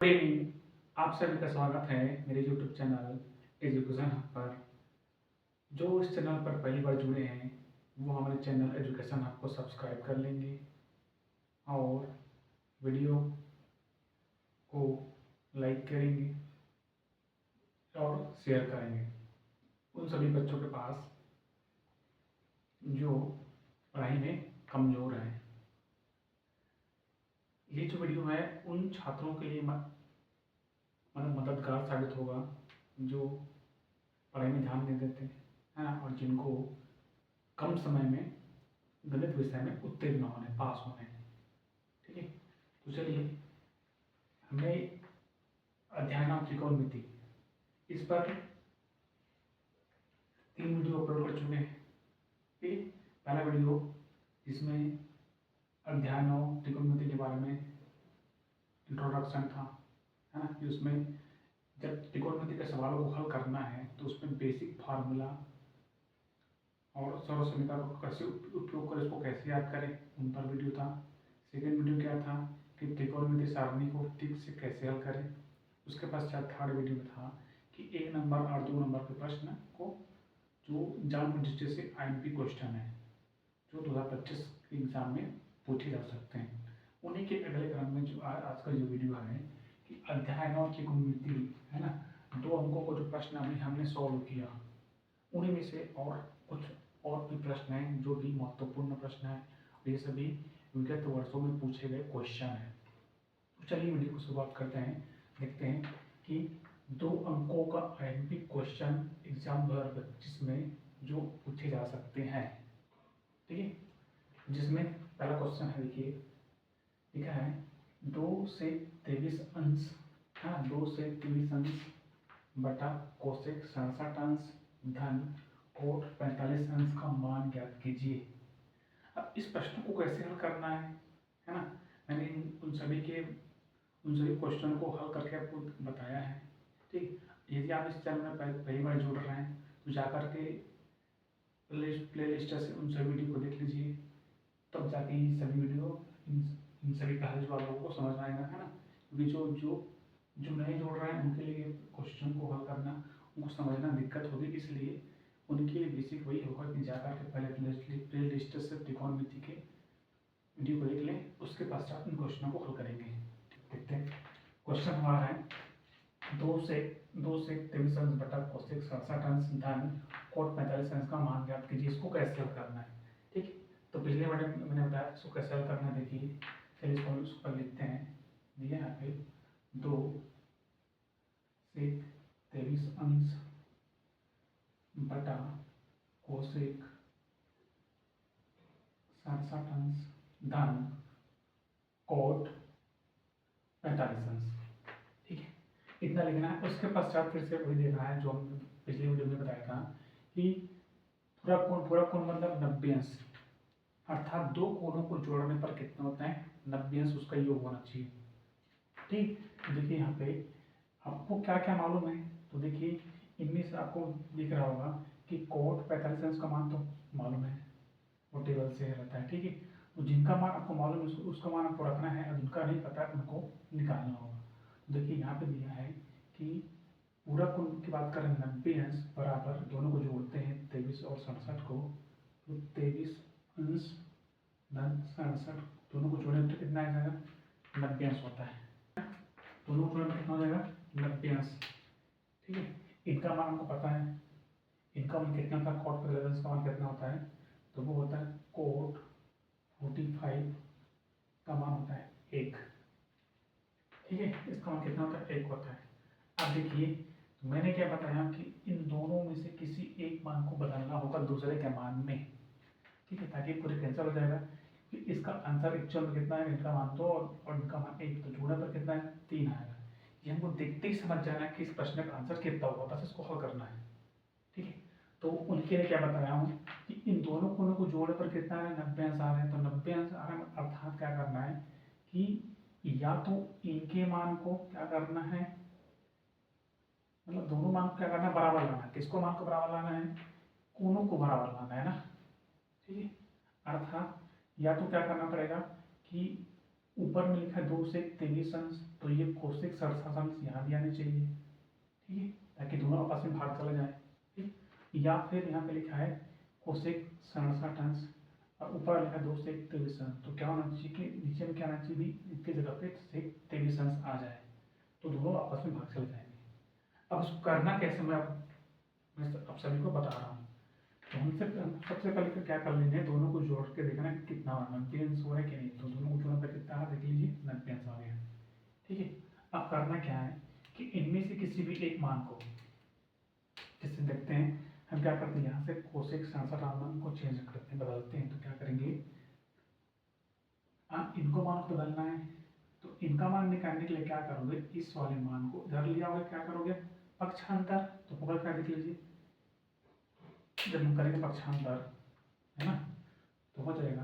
Good evening. आप सभी का स्वागत है मेरे यूट्यूब चैनल एजुकेशन हब पर। जो इस चैनल पर पहली बार जुड़े हैं वो हमारे चैनल एजुकेशन हब को सब्सक्राइब कर लेंगे और वीडियो को लाइक करेंगे और शेयर करेंगे उन सभी बच्चों के पास जो पढ़ाई में कमज़ोर हैं। ये जो वीडियो है उन छात्रों के लिए मतलब मददगार साबित होगा जो पढ़ाई में ध्यान नहीं देते हैं ना, और जिनको कम समय में गणित विषय में उत्तीर्ण होने पास होने। ठीक है, तो चलिए हमें अध्ययन त्रिकोणमिति इस पर 3 वीडियो अपलोड कर चुके हैं। ठीक है, पहला वीडियो जिसमें अध्ययन त्रिकोणमिति के बारे में इंट्रोडक्शन था, है ना, कि उसमें जब त्रिकोणमिति के सवालों को हल करना है तो उसमें बेसिक फार्मूला और सर्व समीकरण को कैसे उपयोग करें, उसको कैसे याद करें, उन पर वीडियो था। सेकेंड वीडियो क्या था कि त्रिकोणमिति सारणी को ठीक से कैसे हल करें। उसके पश्चात थर्ड वीडियो में था कि 1 नंबर और 2 नंबर के प्रश्न को जो जानबूझ दृष्टि से IMP क्वेश्चन है जो 2025 के एग्जाम में पूछे जा सकते हैं, उन्हीं के अगले क्रम में जो आज का जो वीडियो है कि अध्ययन और त्रिकोणमिति है ना, 2 अंकों को जो प्रश्न अभी हमने सॉल्व किया उन्हीं में से और कुछ और भी प्रश्न हैं जो भी महत्वपूर्ण प्रश्न है। ये सभी विगत वर्षों में पूछे गए क्वेश्चन हैं। तो चलिए वीडियो को शुरुआत करते हैं। देखते हैं कि 2 अंकों का IMP क्वेश्चन एग्जाम 2025 में जो पूछे जा सकते हैं। ठीक है, जिसमें पहला क्वेश्चन है, देखिए लिखा है 2 से 23 अंश, हाँ 2 से 23 अंश बटा कोसेक 67 अंश धन कोट 45 अंश का मान ज्ञात कीजिए। अब इस प्रश्न को कैसे हल करना है ना, मैंने उन सभी क्वेश्चन को हल करके आपको बताया है। ठीक, यदि आप इस चैनल में पहली बार जुड़ रहे हैं तो जाकर के प्ले लिस्ट से उन सभी वीडियो को देख लीजिए, तब जाके ये सभी वीडियो इन सभी का हल जो आप लोगों को समझ आएगा, है ना। क्योंकि जो नए जोड़ रहे हैं उनके लिए क्वेश्चन को हल करना, उनको समझना दिक्कत होगी, इसलिए उनके लिए बेसिक वही होगा कि जाकर के पहले प्ले लिस्ट से त्रिकोणमिति के वीडियो को देख लें, उसके पश्चात इन क्वेश्चनों को हल करेंगे। देखते हैं क्वेश्चन हमारा है 2 से 23 अंश बटा कोसेक 67 अंश धन कोट 45 अंश का मान ज्ञात कीजिए। इसको कैसे हल करना है। ठीक, तो पिछले वीडियो में मैंने बताया इसको कैसे हल करना है। देखिए चलिए इसको पर लिखते हैं, दिया यहाँ पे 2 से 23 अंश बटा कोसेक 67 अंश धन कोट 45 अंश। ठीक है, इतना लिखना है। उसके पश्चात फिर से वही देखना है जो हम पिछले वीडियो में बताया था कि पूरा कोण मतलब 90 अंश, अर्थात 2 कोणों को जोड़ने पर कितना होता है 90 अंश, उसका योग होना चाहिए। ठीक, तो देखिए यहाँ पे आपको क्या क्या मालूम है, तो देखिए इनमें से आपको दिख रहा होगा कि कोट 45 अंश का मान तो मालूम है, वो टेबल से रहता है। ठीक है, तो जिनका मान आपको मालूम है उसका मान आपको रखना है, और जिनका नहीं पता है उनको निकालना होगा। तो देखिए यहाँ पे दिया है कि पूरा कोण की बात करें 90 अंश बराबर, दोनों को जोड़ते हैं 23 और 67 को, तो 23 अंश धन 67 दोनों को जोड़े तो कितना आ जाएगा 90 अंश होता है। दोनों को जोड़े कितना हो जाएगा 90 अंश। ठीक है, इनका मान हमको पता है, इनका मान कितना था, कोट 45 का मान कितना होता है, तो वो होता है कोट 45 का मान होता है 1। ठीक है, इसका मान कितना होता है 1 होता है। अब देखिए मैंने क्या बताया कि इन दोनों में से किसी एक मान को बदलना होगा दूसरे के मान में। ठीक है, ताकि पूरी कैंसिल हो जाएगा कि इसका आंसर एक्चुअल में कितना है, इनका मान 2 और इनका मान 1, तो जोड़ने पर कितना है 3 आएगा। ये हमको देखते ही समझ जाना है कि इस प्रश्न का आंसर कितना होगा, बस इसको हल करना है। ठीक है, तो उनके लिए क्या बताया हूँ कि इन दोनों कोणों को जोड़ने पर कितना है 90 अंश आ रहे हैं, तो 90 अंश आ रहे हैं, अर्थात क्या करना है कि या तो इनके मान को क्या करना है, मतलब दोनों मान को क्या करना है बराबर लाना है। किसको मान को बराबर लाना है, कोणों को बराबर लाना है ना। ठीक है, अर्थात या तो क्या करना पड़ेगा कि ऊपर में लिखा है 2 सेक 23 अंश, तो ये कोसेक 67 अंश यहाँ भी आने चाहिए, ठीक है, ताकि दोनों आपस में भाग चला जाए, ठीक। या फिर यहाँ पे लिखा है कोसेक 67 अंश और ऊपर लिखा 2 सेक 23 अंश, तो क्या होना चाहिए कि नीचे में क्या आना चाहिए, इसकी जगह पे सेक 23 अंश आ जाए, तो दोनों आपस में भाग चले जाएंगे। अब उसको करना कैसे, मैं आप सभी को बता रहा हूँ। तो हमसे सबसे पहले तो क्या कर लेंगे, दोनों को जोड़ के देखना कि कितना 90 अंश हो रहा है कि नहीं, तो दोनों को जोड़ने पर कितना आ देख लीजिए 90 अंश आ गया, ठीक है। अब करना क्या है कि इनमें से किसी भी एक मान को, जैसे देखते हैं हम क्या करते हैं, यहाँ से कोसेक 67 मान को चेंज करते हैं, बदलते हैं, तो क्या करेंगे, इनको मान को बदलना है, तो इनका मान निकालने के लिए क्या करोगे, इस वाले मान को इधर ले आओगे, क्या करोगे, पक्षांतर, तो होगा क्या देख लीजिए, जब हम करेंगे पक्षांतर, है ना, तो हो जाएगा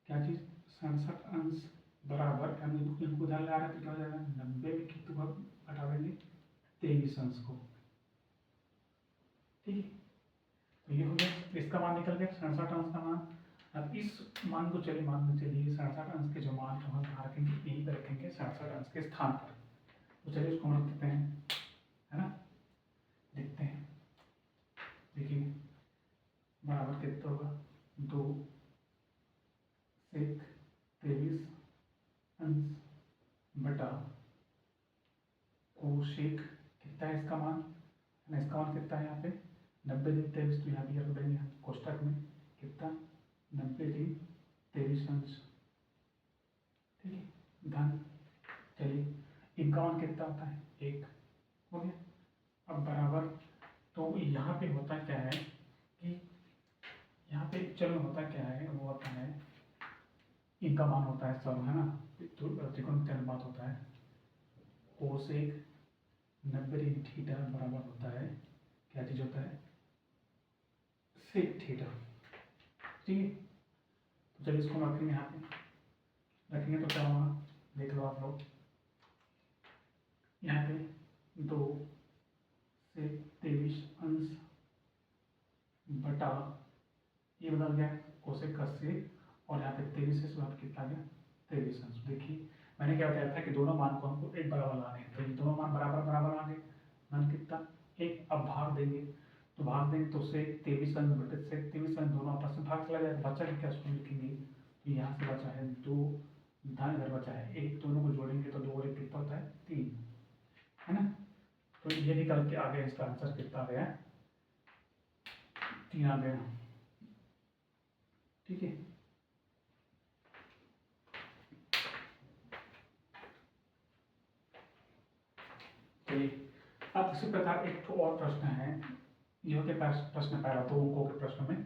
क्या चीज, 67 अंश बराबर, हम इनको उधर ला रहे हैं तो क्या हो जाएगा, 90 में कितने घटा देंगे, 23 अंश को, ठीक है। तो ये हो गया, इसका मान निकल गया 67 अंश का मान। अब इस मान को चलिए मान में चलिए 67 अंश के जो मान को हम कहाँ रखेंगे, यहीं पर रखेंगे 67 अंश के स्थान पर, तो चलिए उसको हम रख देते हैं, है ना, देखते हैं, देखिए बराबर कितना होगा, 2 सेक 23 अंश बटा कोसेक, कितना है इसका मान, इसका मान कितना है यहाँ पे 90 दिन 23, तो यहाँ भी रख देंगे हम कोष्टक में, कितना 90 दिन 23 अंश, ठीक है, धन, चलिए इनका मान कितना होता है 1, हो गया। अब बराबर, तो यहाँ पे होता क्या है कि यहाँ पे चलो होता क्या है, वो होता है इनका मान होता है सब, है ना, तो त्रिकोण अनुपात होता है, कोसेक 90 डिग्री थीटा बराबर होता है, क्या चीज होता है, सेक थीटा, ठीक है। तो चलिए इसको रखेंगे, यहाँ पे रखेंगे तो क्या होगा, देख लो आप लोग, यहाँ पे 2 सेक 23 अंश बटा, ये बदल गया कोसेक का सेक, और यहाँ पे 23 से सुबह कितना आ गया 23 अंश। देखिए मैंने क्या बताया था कि दोनों मान को हमको एक बराबर लाने हैं, तो ये दोनों मान बराबर बराबर आ गए, मान कितना 1, अब भाग देंगे, तो भाग देंगे तो सेक 23 अंश बटे सेक 23 अंश, दोनों आपस में भाग चला जाएगा, बचा क्या उसको लिखेंगे, तो यहाँ से बचा है 2, धन इधर बचा है 1, दोनों को जोड़ेंगे तो 2 और 1 कितना होता है 3, है ना, तो ये निकल के आ गया, इसका आंसर कितना आ गया 3 आ गया, ठीक है। चलिए अब इसी प्रकार एक तो और प्रश्न है, ये होते प्रश्न पहला 2 अंकों के प्रश्न में,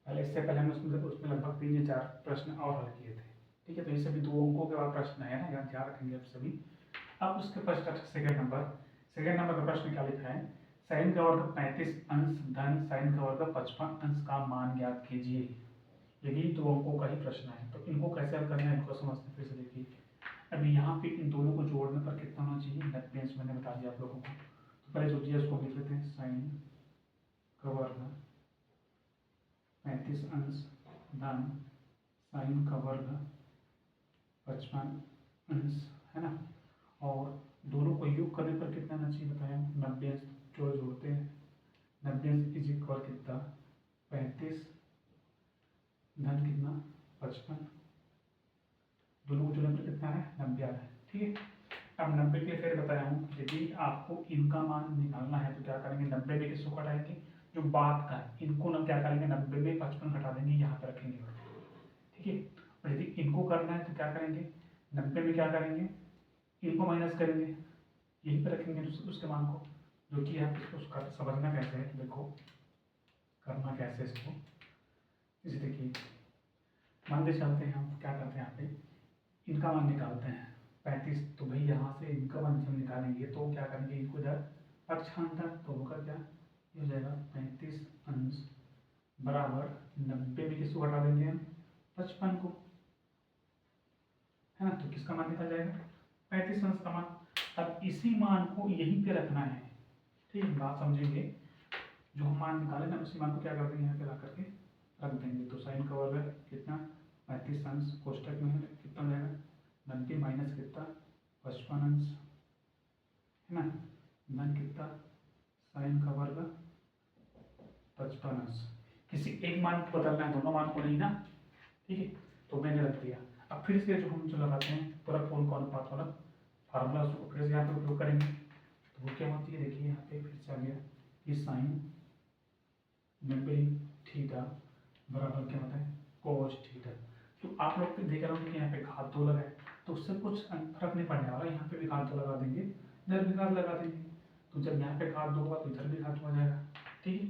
पहले इससे पहले हमने उसमें लगभग 3 या 4 प्रश्न और हल किए थे, ठीक है, तो ये सभी 2 अंकों के बाद प्रश्न है ना, यहाँ ध्यान रखेंगे आप सभी। अब उसके पश्चात सेकंड नंबर का प्रश्न क्या लिखा है, साइन का वर्ग 35 अंश धन साइन का वर्ग 55 अंश का मान ज्ञात कीजिए, ये भी 2 अंकों का ही प्रश्न है, तो इनको कैसे हल करना है इनको समझते फिर से देखिए। अभी यहाँ पे इन दोनों को जोड़ने पर कितना होना चाहिए 90 अंश, मैंने बता दिया आप लोगों को, तो पहले जो दिया उसको लिख लेते हैं, साइन का वर्ग 35 अंश धन साइन का वर्ग 55 अंश, है ना, और दोनों को योग करने पर कितना आना चाहिए बताया, 90 अंश, जो जोड़ते हैं 90 अंश इज इक्वल कितना 35 धन कितना 55, दोनों को जोड़ने पर कितना है 90 आ रहा है, ठीक है। अब 90 के लिए फिर बताया हूँ, यदि आपको इनका मान निकालना है तो क्या करेंगे, 90 में किसको घटाएंगे, जो बात का है इनको ना क्या करेंगे 90 में 55 घटा देंगे, यहाँ पे रखेंगे, ठीक है। और यदि इनको करना है तो क्या करेंगे, 90 में क्या करेंगे, इनको माइनस करेंगे, यहीं पे रखेंगे उसके मान को, जो कि आप इसको समझना कैसे है, देखो करना कैसे इसको, इसे देखिए मान ले चलते हैं हम, क्या करते हैं यहाँ पे इनका मान निकालते हैं 35, तो भाई यहाँ से इनका मान हम निकालेंगे तो क्या करेंगे, इनको इधर पक्षांतर, तो होगा क्या, ये हो जाएगा 35 अंश बराबर 90 में किसको घटा देंगे हम 55 को, है ना, तो किसका मान निकल जाएगा 35 अंश का मान। अब इसी मान को यहीं पे रखना है, ठीक है, बात समझेंगे, जो हम मान निकाले ना उसी मान को क्या कर देंगे यहाँ पे ला करके रख देंगे, तो साइन का वर्ग कितना 35 अंश कोष्टक में है कितना हो जाएगा 90 माइनस कितना 55 अंश है ना, धन कितना साइन का वर्ग 55 अंश। किसी एक मान को बदलना है, दोनों मान को नहीं ना, ठीक है, तो मैंने रख दिया। अब फिर से जो हम जो लगाते हैं पूरा कोण का अनुपात वाला फार्मूला, उसको फिर से यहाँ पे उपयोग करेंगे। तो वो क्या होती है, देखिए यहाँ पे फिर से आ गया कि साइन 90 थीटा बराबर क्या होता है कोस थीटा। तो आप लोग देख रहे होंगे कि यहाँ पे घात 2 लगा है, तो उससे कुछ फर्क नहीं पड़ने वाला, यहाँ पे भी घात 2 लगा देंगे, इधर भी घात लगा देंगे। तो जब यहाँ पे घात 2 होगा तो इधर भी घात हो जाएगा, ठीक है।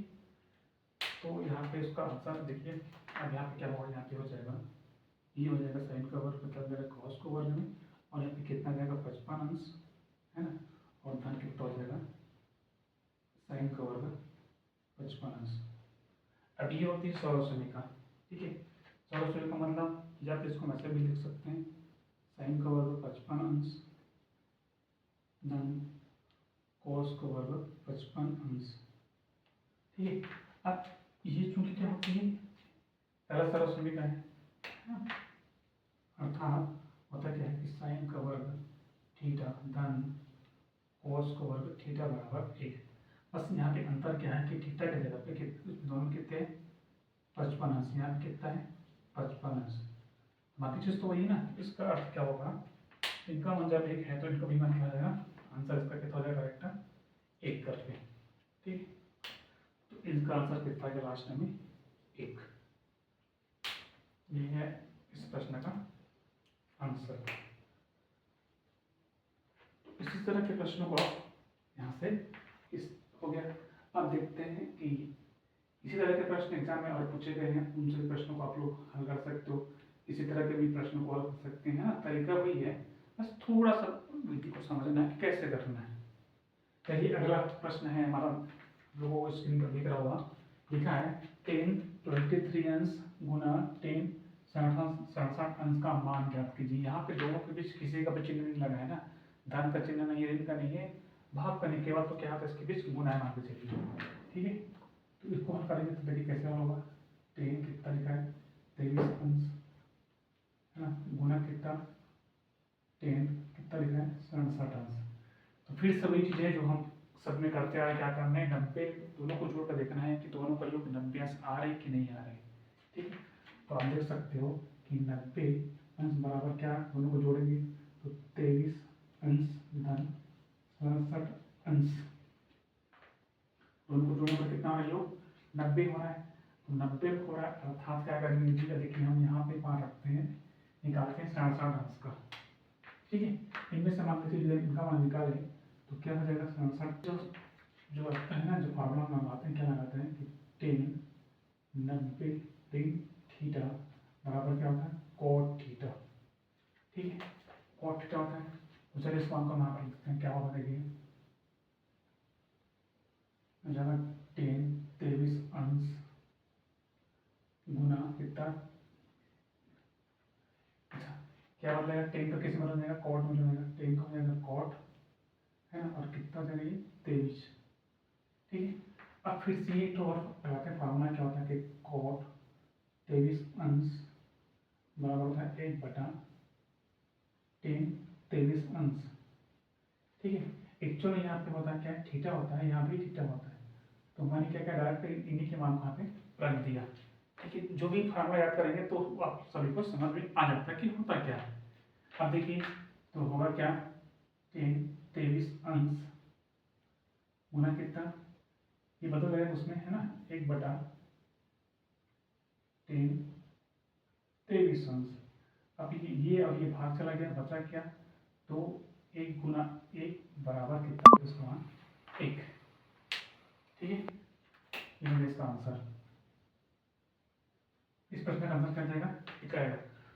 तो यहाँ पे इसका आंसर देखिए, अब यहाँ पे क्या होगा, यहाँ पे हो जाएगा ये हो जाएगा साइन का वर्ग मतलब मेरा कॉस को वर्ग में, और यहाँ पे कितना जाएगा 55 अंश है ना, और धन कितना हो जाएगा साइन का वर्ग 55 अंश। अब ये होती है सौरसमीका, ठीक है। सौरसमीका मतलब या फिर इसको ऐसे भी लिख सकते हैं, साइन का वर्ग 55 अंश धन कॉस का वर्ग 55 अंश, ठीक है। अब ये चूंकि क्या होती है पहला सौरसमीका है ना, अर्थात होता क्या है कि साइन का वर्ग थीटा धन कोस का वर्ग थीटा बराबर 1। बस यहाँ पे अंतर क्या है कि थीटा की जगह पे दोनों कितने 55 अंश, यहाँ पे कितना है 55 अंश, बाकी चीज़ तो वही ना। इसका अर्थ क्या होगा, इनका मान जब 1 है तो इनका भी मान क्या हो जाएगा, आंसर इसका कितना हो जाएगा करेक्ट 1 करके, ठीक। तो इसका आंसर कितना है लास्ट में 1। ये है इस प्रश्न का आंसर। तो इसी तरह के प्रश्नों को यहाँ से इस हो गया। अब देखते हैं कि इसी तरह के प्रश्न एग्जाम में और पूछे गए हैं, उन सभी प्रश्नों को आप लोग हल कर सकते हो, इसी तरह के भी प्रश्नों को हल कर सकते हैं ना, तरीका वही है, बस थोड़ा सा विधि को समझना है कि कैसे करना है। चलिए अगला प्रश्न है हमारा, लोगों को स्क्रीन पर दिख रहा होगा, लिखा है 10 23 अंश गुना 10 67 अंश का मान ज्ञात कीजिए। यहाँ पे दोनों के बीच किसी का भी चिन्ह नहीं लगा है ना, धन का चिन्ह नहीं है, ऋण का नहीं है, भाग का नहीं, केवल तो क्या होता है इसके बीच गुना है मान के चलिए, ठीक है। तो इसको हल करेंगे तो देखिए कैसे हल होगा, 10 कितना लिखा है 23 अंश है ना, गुना कितना 10 कितना लिखा है 67 अंश। तो फिर सभी चीज़ें जो हम सब में करते आए, क्या करना है 90 दोनों को जोड़ कर देखना है कि दोनों का योग 90 अंश आ रहे कि नहीं आ रहे, ठीक है। तो आप देख सकते हो कि 90 अंश बराबर क्या, दोनों को जोड़ेंगे तो 23 अंश धन 67 अंश, दोनों को जोड़ने पर कितना हो रहा है योग 90 हो रहा है। तो 90 हो रहा है अर्थात क्या करेंगे, देखिए हम यहाँ पे मान रखते हैं, निकालते हैं 67 अंश का, ठीक है। इनमें से मान लीजिए इनका मान निकालें तो क्या हो जाएगा 67, जो लगता है ना, जो फार्मूला हम लगाते हैं क्या लगाते हैं कि 10 90 ऋण थीटा बराबर क्या होता है कोट थीटा, ठीक है। कोट थीटा होता है, तो चलिए इस मान को यहाँ पर लिखते हैं, क्या होगा देखिए 10 23 अंश गुना कितना, अच्छा क्या बदलेगा 10 का कैसे बदल जाएगा कोट में बदल जाएगा, 10 का हो जाएगा कोट है ना, और कितना हो जाएगा ये 23, ठीक है। अब फिर से एक और लगाते हैं फार्मूला, क्या होता है कि कोट 23 अंश बराबर होता है 1/10 23 अंश, ठीक है। एक्चुअली यहाँ पे होता है क्या, थीटा होता है, यहाँ भी थीटा होता है, तो मैंने क्या क्या डायरेक्ट इन्हीं के मान को यहाँ पे रख दिया, ठीक है। जो भी फार्मूला याद करेंगे तो आप सभी को समझ में आ जाता है कि होता क्या है। अब देखिए तो होगा क्या 23 अंश गुना कितना, ये बदल गया उसमें है ना 1/10 23 अंश। अब ये और ये भाग चला गया, बचा क्या, तो 1 गुना 1 बराबर कितना इसका मान 1, ठीक है। ये है इसका आंसर, इस प्रश्न का आंसर क्या जाएगा 1 आएगा।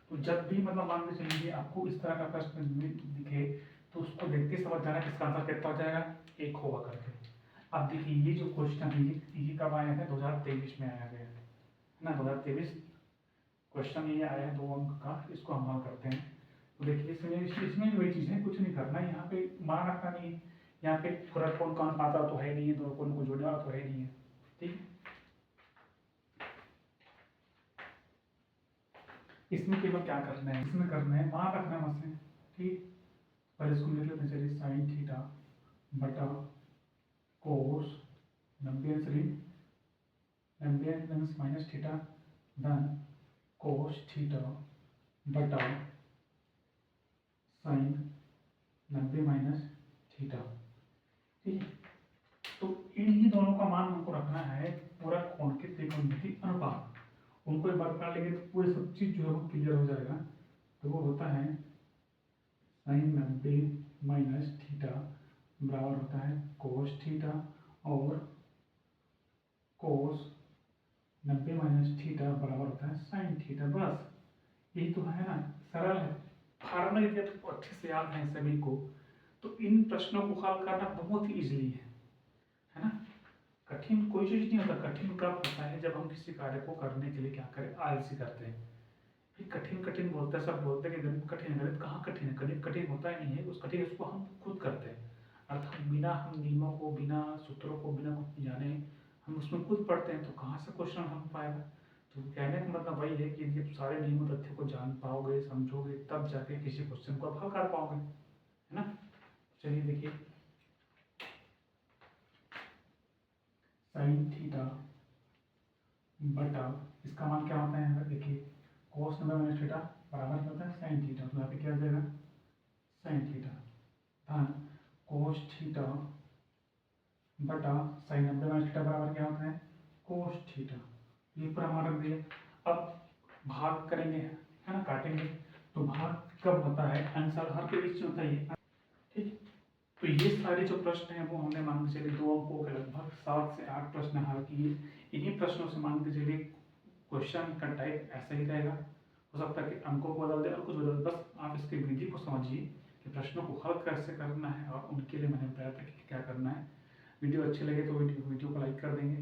तो जब भी मतलब मान के चलिए आपको इस तरह का प्रश्न दिखे तो उसको देखते समझ जाना कि इसका आंसर कितना हो जाएगा 1 होगा करके। अब देखिए ये जो क्वेश्चन है ये कब आया था 2023 में आया गया है ना, 2023 क्वेश्चन ये आया है 2 अंक का, इसको हम हल करते हैं। तो देखिए इसमें भी वही चीज़ है, कुछ नहीं करना है, यहाँ पे मान रखना नहीं है, यहाँ पे पूरा कौन कौन पाता तो है नहीं है, दोनों को जोड़ने वाला तो है नहीं है, ठीक है। इसमें केवल क्या करना है, इसमें करना है मान रखना है, ठीक, पहले इसको लिख लेते हैं, चलिए साइन थीटा बटा कोस 90 माइनस थीटा धन कोस थीटा बटा साइन 90 माइनस थीटा। ठीक है, तो इन्हीं दोनों का मान हमको रखना है पूरा कोण के त्रिकोणमिति अनुपात। उनको एक बार कर लेंगे तो पूरी सब चीज जो है वो क्लियर हो जाएगा। तो वो होता है साइन 90 माइनस थीटा बराबर होता है कोस थीटा, और कोस 90 माइनस थीटा बराबर होता है साइन थीटा। बस यही तो है ना, सरल है, फार्मूला यदि आपको अच्छे से याद है सभी को तो इन प्रश्नों को हल करना बहुत ही इजीली है ना। कठिन कोई चीज नहीं होता, कठिन कब होता है जब हम किसी कार्य को करने के लिए क्या करें, आलसी करते हैं। ये कठिन कठिन बोलते हैं, सब बोलते हैं कि गणित कठिन है, गणित कहाँ कठिन है, गणित कठिन होता ही नहीं है, उस कठिन उसको हम खुद करते हैं। अर्थात बिना हम नियमों को, बिना सूत्रों को, बिना कुछ जाने हम उसमें खुद पढ़ते हैं, तो कहाँ से क्वेश्चन हम पाएगा। तो कहने का मतलब वही है कि यदि आप सारे नियमों तथ्यों को जान पाओगे, समझोगे, तब जाके किसी क्वेश्चन को आप हल कर पाओगे, है ना। चलिए देखिए, साइन थीटा बटा इसका मान क्या होता है यहाँ पर देखिए, कोस 90 माइनस थीटा बराबर क्या होता है साइन थीटा। तो यहाँ पे क्या आ जाएगा साइन थीटा धन कोस थीटा बटा साइन 90 माइनस थीटा बराबर क्या होता है कोस थीटा। ये पूरा मान रख दिया। अब भाग करेंगे, है ना, काटेंगे। तो भाग कब होता है, आंसर हर के बीच में होता है। ठीक, तो ये सारे जो प्रश्न हैं वो हमने मान के चलिए 2 अंकों के लगभग 7 से 8 प्रश्न हल किए। इन्हीं प्रश्नों से मान के चलिए क्वेश्चन का टाइप ऐसा ही रहेगा। हो सकता है कि अंकों को बदल दे और कुछ बदल दे, बस आप इसकी विधि को समझिए कि प्रश्नों को हल कैसे करना है, और उनके लिए मैंने बताया था कि क्या करना है। वीडियो अच्छे लगे तो वीडियो को लाइक कर देंगे,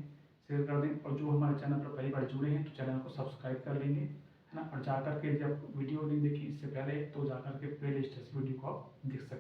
शेयर कर देंगे, और जो हमारे चैनल पर पहली बार जुड़े हैं तो चैनल को सब्सक्राइब कर लेंगे, है ना। और जाकर के जब वीडियो नहीं देखी इससे पहले तो जाकर के प्ले लिस्ट से वीडियो को आप देख सकते हैं।